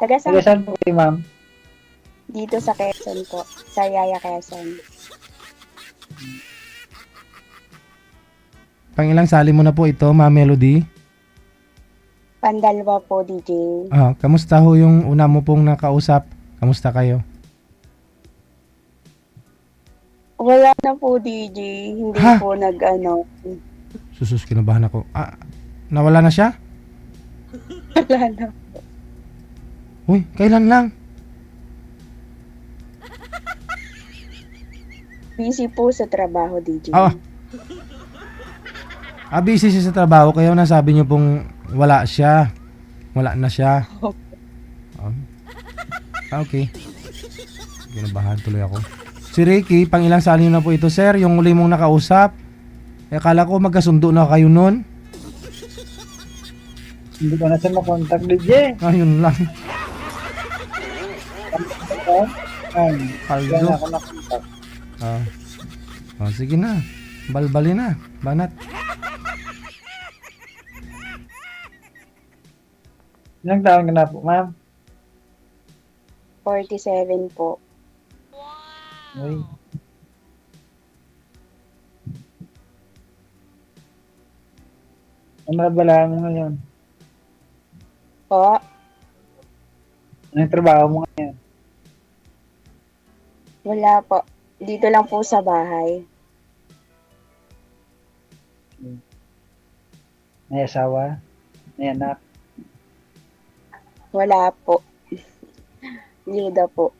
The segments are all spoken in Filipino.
Taga Taga saan? saan po kayo, ma'am? Dito sa Quezon po. Sariaya, Quezon. Pangilang sali mo na po ito, Ma'am Melody? Pandalwa po, DJ. Kamusta ho yung una mo pong nakausap? Kamusta kayo? Wala na po, DJ. Hindi Ha? po nag-ano. Susus, kinabahan ako. Nawala na siya? Wala na. Uy, kailan lang? Busy po sa trabaho, DJ. Busy siya sa trabaho, kaya nasabi niyo pong wala siya. Wala na siya. Okay. Kinabahan tuloy ako. Si Ricky, pang ilang sali niyo na po ito, sir? Yung uli mong nakausap? Akala ko magkasundo na kayo nun. Hindi ko na siya makontak, DJ. Ayun lang. Ay, Paldo. yan ako nakontak. Sige na. Balbali na. Banat. Ilang taon ka na po, ma'am? 47 po. Uy. Ano nabala mo ngayon? Po. Anong trabaho mo ngayon? Wala po. Dito lang po sa bahay. May asawa? May anak? Wala po. Yuda po.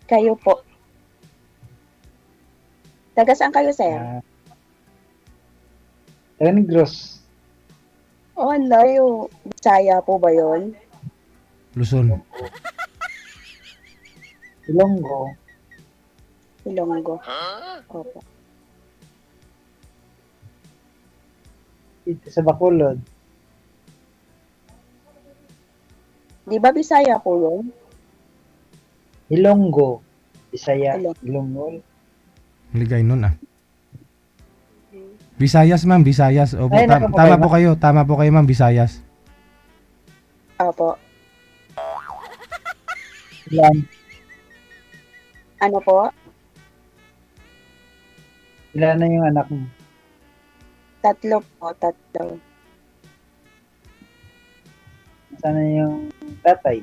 Kayo po. Taga saan kayo, sir? Taga Negros. Oh, ang layo. Bisaya po ba yon? Luzon. Ilonggo. Ilonggo. Opo. Dito sa Bacolod. Di ba Bisaya po yun? Ilonggo. Bisaya. Ilonggo. Ilonggo. Ligay nun Visayas, ma'am. Visayas. Opo, Ay, tama po kayo. Tama po kayo, ma'am. Visayas. Opo. Ilan? Ano po? Ilan na yung anak mo? 3 po. 3. Sana yung tatay?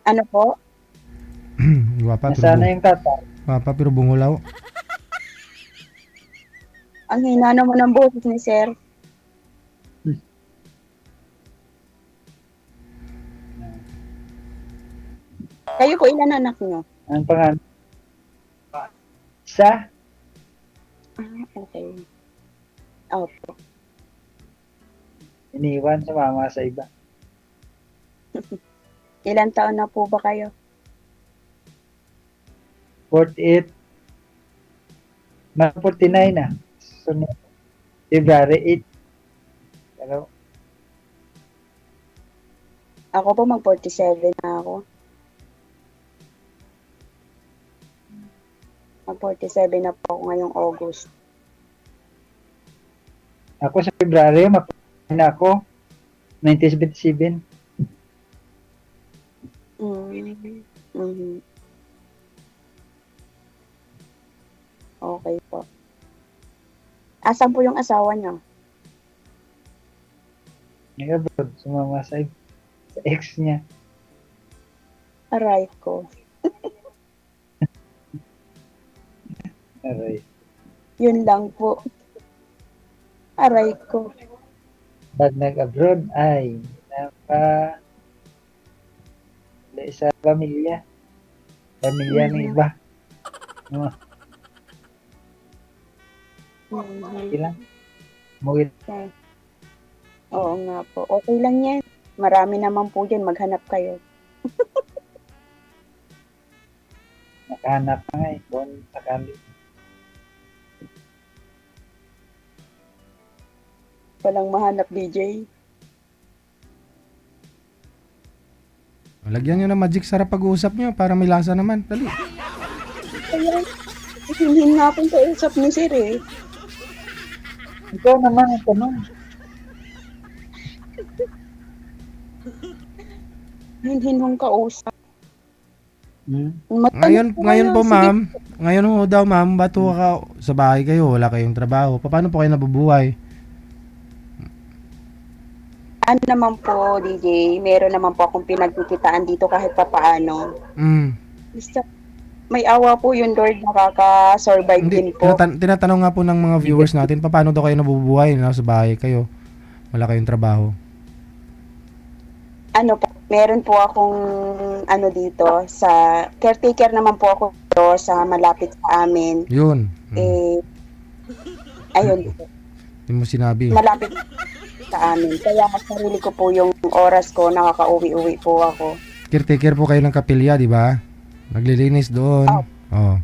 Ano po? Guwapa, Nasana yung tatay? guwapa, pero bungulaw. Ang hina naman ng boses ni sir. Kayo po, ilan anak niyo? Ang pangalan? Isa? Okay. Opo. Iniwan sa mama sa iba. Ilan taon na po ba kayo? 48. Mga 49 na. So, February 8. Pero, Ako po, mag-47 na ako. Mag-47 na po ako ngayong August. ako sa February, mapapalala na ako. 1977. Mhm. Okay po. Asan po yung asawa niyo? Nag-abroad, sumama sa ex niya. Aray ko. Aray. Yun lang po. Aray ko. Pag nag-abroad, ay, sa pamilya. Pamilya ng iba. No, okay lang. Umuwi. Oo nga po. Okay lang yan. Marami naman po dyan. Maghanap kayo. Nakahanap na nga eh. Kung sakali. Walang mahanap, DJ. Lagyan nyo ng magic sarap pag-uusap nyo para may lasa naman. Dali. Kaya, hindi nga po kausap ni sir eh. Ikaw naman ang tanong. Hinhin kausap. Ngayon po, Sige. ma'am. Ngayon ho daw, ma'am, ba't ho ka sa bahay kayo? Wala kayong trabaho. Paano po kayo nabubuhay? Ano naman po, DJ, meron naman po akong pinagkikitaan dito kahit papaano. Mm. Basta, may awa po yung Lord, nakaka-survive din Hindi, po. tinatanong nga po ng mga viewers natin, paano daw kayo nabubuhay? Nasa bahay kayo. Wala kayong trabaho. Ano po, meron po akong ano dito, sa caretaker naman po ako dito sa malapit sa amin. Yun. Ayun po, Hindi mo sinabi. malapit sa amin. Kaya sarili ko po yung oras ko, nakaka-uwi-uwi po ako. Caretaker po kayo ng kapilya, di ba? Naglilinis doon. Oh.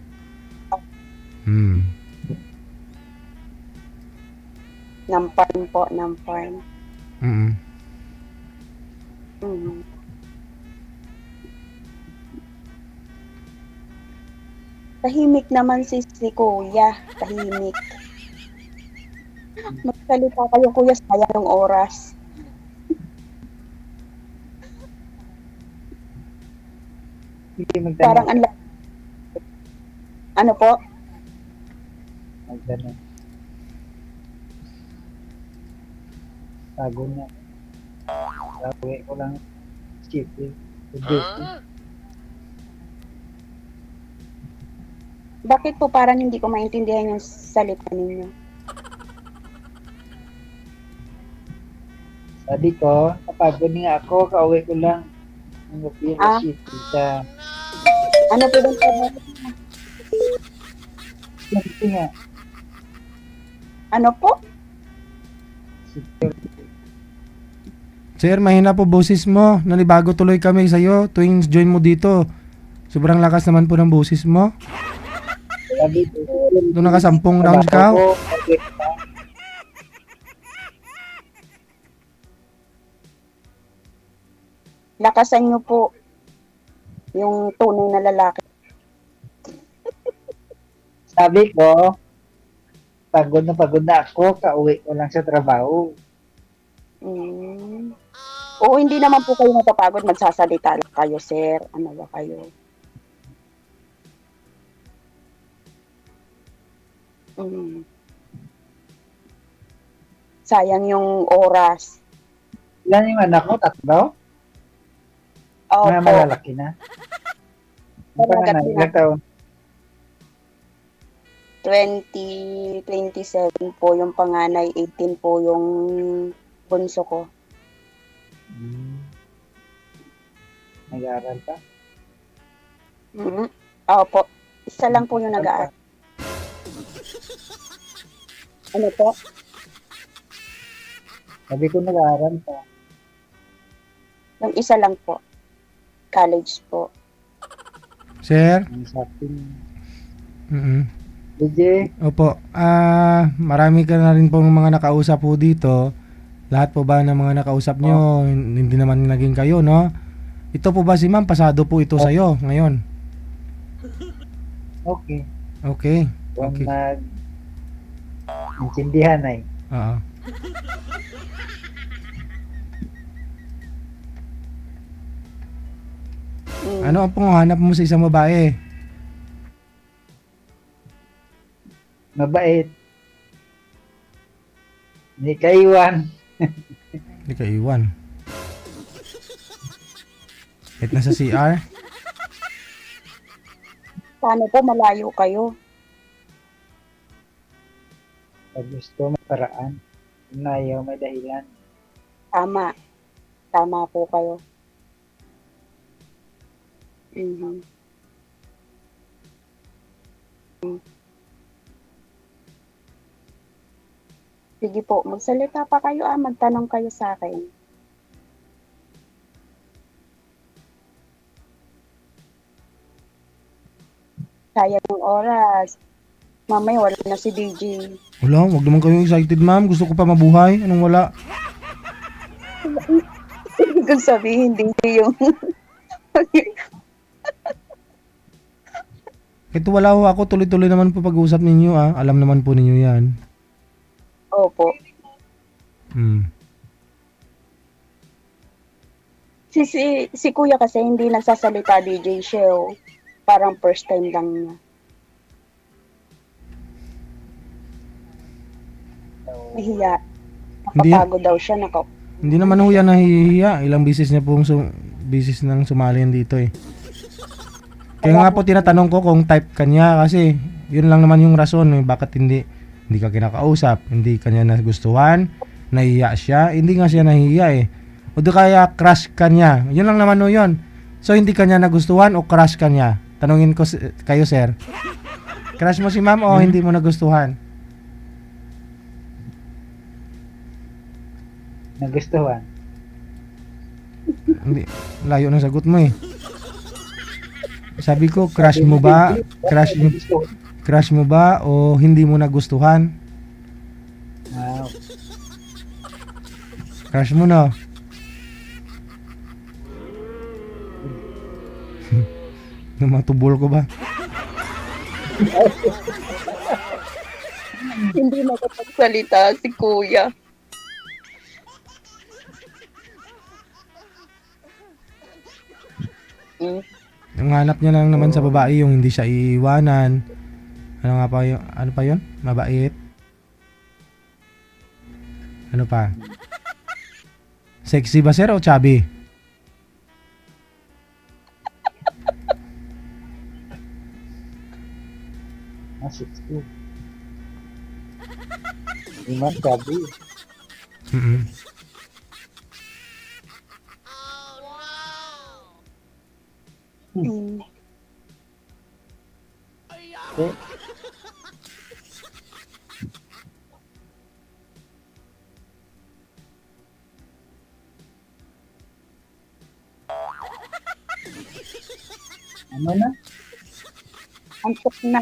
Ng farm po, ng farm. Mm. Mhm. Tahimik naman si Kuya, tahimik. Magsalita kayo Kuya, sayang ng oras. Hindi Parang magtanong. ano po? Magtanong. Tago na. Tago ko lang. Skip eh. Bakit po parang hindi ko maintindihan yung salita ninyo? Sabi ko, napagod nga ako, kauwi ko lang. Ang gabi na Ah. city sa Ano po bang trabaho? city nga. Ano po? Security. Sir, mahina po boses mo. Nanibago tuloy kami sa'yo tuwing join mo dito. Sobrang lakas naman po ng boses mo. Sabi ko, Doon nakasampung rounds ka. trabaho ko, kauwi ko lang. Lakasan niyo po yung tunay na lalaki. Sabi ko, pagod na ako, kauwi ko lang sa trabaho. Oo, hindi naman po kayo mapapagod, magsasalita lang kayo, sir. Ano ba kayo? Sayang yung oras. Ilan yung anak mo? Tatlo? Mga Opo. malalaki na. Ang panganay, Malalaki na. ilang taon? 27 po yung panganay, 18 po yung bunso ko. Nag-aaral pa? Opo. Isa lang po yung nag-aaral. Ano po? Sabi ko nag-aaral pa. Yung isa lang po. College po. Sir? Ang sabi DJ? Opo. Marami ka na rin pong mga nakausap po dito. Lahat po ba ng mga nakausap nyo, hindi naman naging kayo, no? Ito po ba si ma'am? Pasado po ito sa'yo ngayon. Okay. Okay. Kung Okay. intindihan ay. Oo. Ano ang pangahanap mo sa isang babae? Mabait. Hindi kaiwan. Hindi ka iwan. Kahit nasa CR? Paano po malayo kayo? Pag gusto may paraan. Kung ayaw may dahilan. Tama. Tama po kayo. Mhm. Sige po, magsalita pa kayo magtanong kayo sa akin. Sayang ng oras. Mamaya wala na si DJ. Wala, wag naman kayong excited ma'am. Gusto ko pa mabuhay. Anong wala? Ibig kong sabihin, DJ yung... Kahit wala ho ako, tuloy-tuloy naman po pag-uusap ninyo Alam naman po ninyo yan. Opo. Hmm. Si kuya kasi hindi nagsasalita DJ Sheo. Parang first time lang niya. Nahiya. Hindi, Nakapagod daw siya. hindi naman ho yan nahihiya. Ilang bisis niya pong bisis nang sumali yan dito eh. Kaya nga po tinatanong ko kung type kanya kasi yun lang naman yung rason eh. Bakit hindi ka kinakausap, hindi kanya nagustuhan, nahihiya siya, hindi nga siya nahihiya eh. O di kaya crush kanya, yun lang naman o yun. So hindi kanya nagustuhan o crush kanya? Tanungin ko kayo sir. Crush mo si ma'am o hindi mo nagustuhan? Nagustuhan. Hindi, layo ng sagot mo eh. Sabi ko, crush mo ba? Crush mo ba o hindi mo nagustuhan? Ah, Crush mo no? Namatubol ko ba? Hindi makapagsalita si kuya. Mm. Ang hanap niya lang naman sa babae yung hindi siya iiwanan. Ano nga pa yun? Ano pa yun? Mabait. Ano pa? Sexy ba sir o chubby? ah, 60. Lima, sabi. Mm-mm. Mm. Okay. Ano na? Antok na.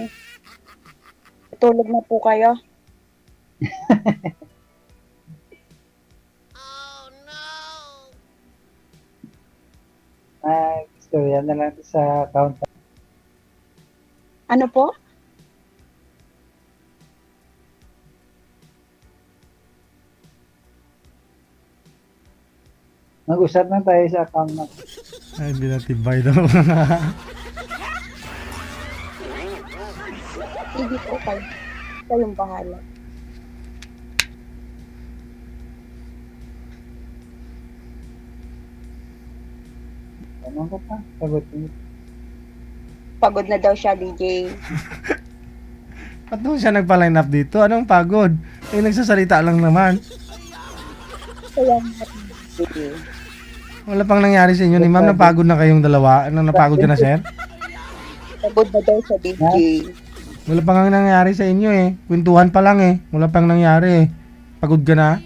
Tulog na po kayo. Istorya na lang sa account. Ano po? Mag-usap na tayo sa account na. Ay, hindi natibay daw. Sige po kayo. Kayong bahala. Ano ka pa? Sagot mo. Pagod na daw siya, DJ. Ba't naman siya nagpa-line up dito? Anong pagod? Eh, nagsasalita lang naman. Kaya nga, DJ. Wala pang nangyari sa inyo ni ma'am. Napagod na kayong dalawa. Ano, napagod ka na sir? Pagod na daw siya, DJ. Wala pang ang nangyari sa inyo eh. Kwentuhan pa lang eh. Wala pang nangyari eh. Pagod ka na?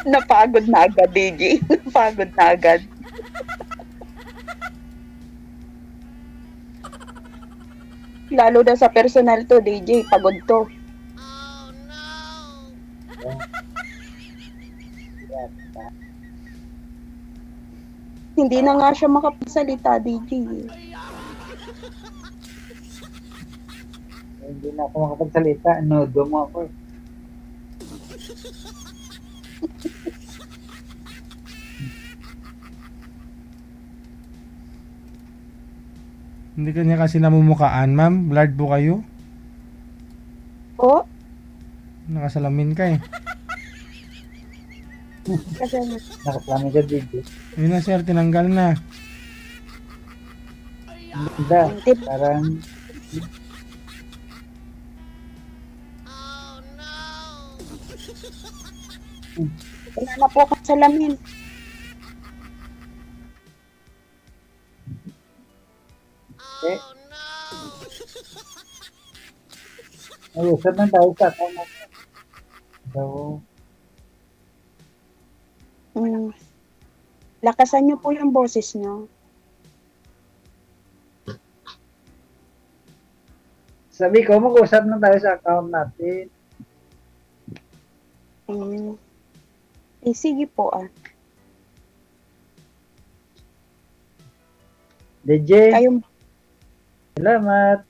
Napagod na agad, DJ. Napagod na agad. Lalo na sa personal to, DJ. Pagod to. Hindi na nga siya makapagsalita, DJ. Hindi na ako makapagsalita. Nodo mo ako. Hindi kanya kasi namumukaan ma'am. Blurred po kayo. Po? Nakasalamin ka eh. Kasi Nakaplano ka dito. Yun na sir, tinanggal na. Hindi. Parang wala na po akong salamin. eh. Mag-usap na tayo sa account na. So, Mm. Lakasan niyo po yung boses niyo. sabi ko, mag-usap na tayo sa account natin. Mm. Eh, sige po ah. DJ, Kayong, salamat.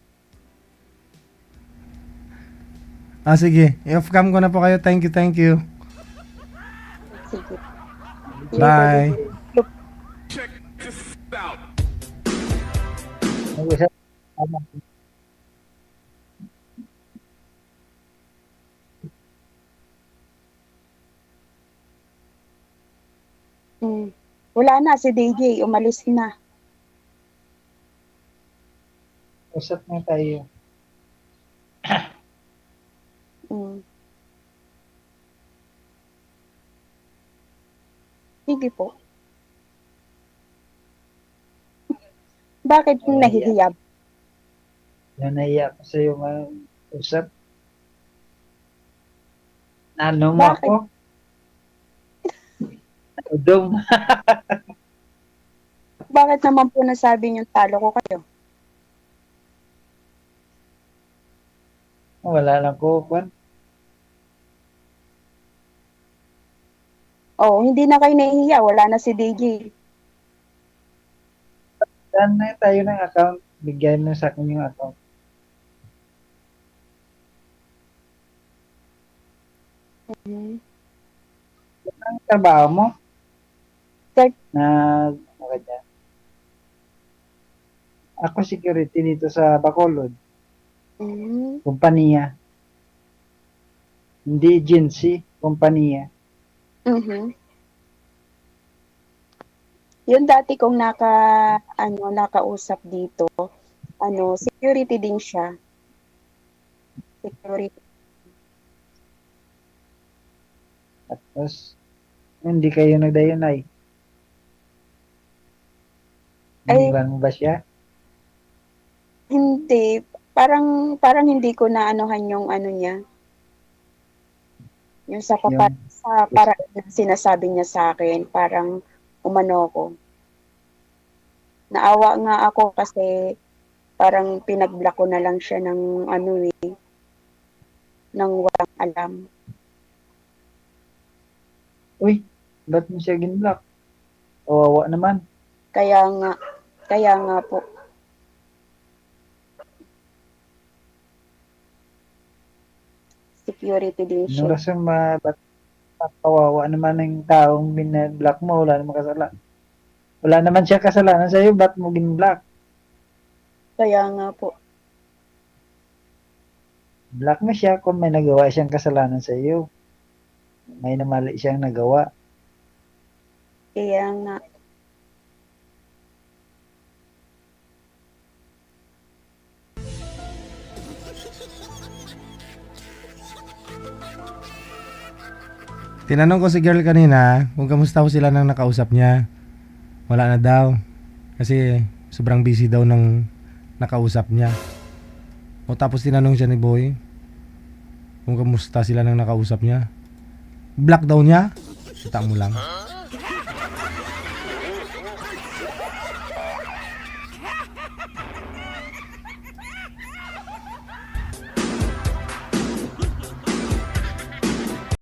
Sige. I-off-cam ko na po kayo. Thank you, thank you. Sige. Bye. Mag-usap. Wala na, si DJ, umalis na. Usap na tayo. Mm. Sige po. Bakit nahihiya? Nanaya ko sa iyo usap. Ano mo Bakit? ako? Udong. Bakit naman po nasabi niyo talo ko kayo? Wala lang ko, Kwan. Oh, hindi na kayo nahihiya. Wala na si DJ. Saan na tayo ng account? Bigyan mo sa akin yung account. Ang trabaho mo? Sir, Na, ano dyan? Ako security dito sa Bacolod. Kumpanya. Hindi agency, kumpanya. Yung dati kong nakausap dito, security din siya. Security. Tapos, hindi kayo nagdayunay. Ay. Iniwan mo ba siya? Hindi, parang hindi ko na anuhan yung niya. Yung sa paraan na sinasabi niya sa akin, parang umano ko. Naawa nga ako kasi parang pinag-block ko na lang siya ng ng walang alam. Uy, ba't mo siya ginblock? Kawawa naman. Kaya nga po. Security din Anong siya. rason ba't kawawa naman ng taong binablock mo? Wala naman kasalanan. Wala naman siya kasalanan sa'yo, ba't mo ginblock? Kaya nga po. Block mo siya kung may nagawa siyang kasalanan sa'yo. May namali siyang nagawa. Kaya nga. Tinanong ko si girl kanina kung kamusta ko sila nang nakausap niya. Wala na daw. Kasi sobrang busy daw ng nakausap niya. O tapos tinanong siya ni Boy kung kamusta sila nang nakausap niya. Block daw niya. Kita mo lang.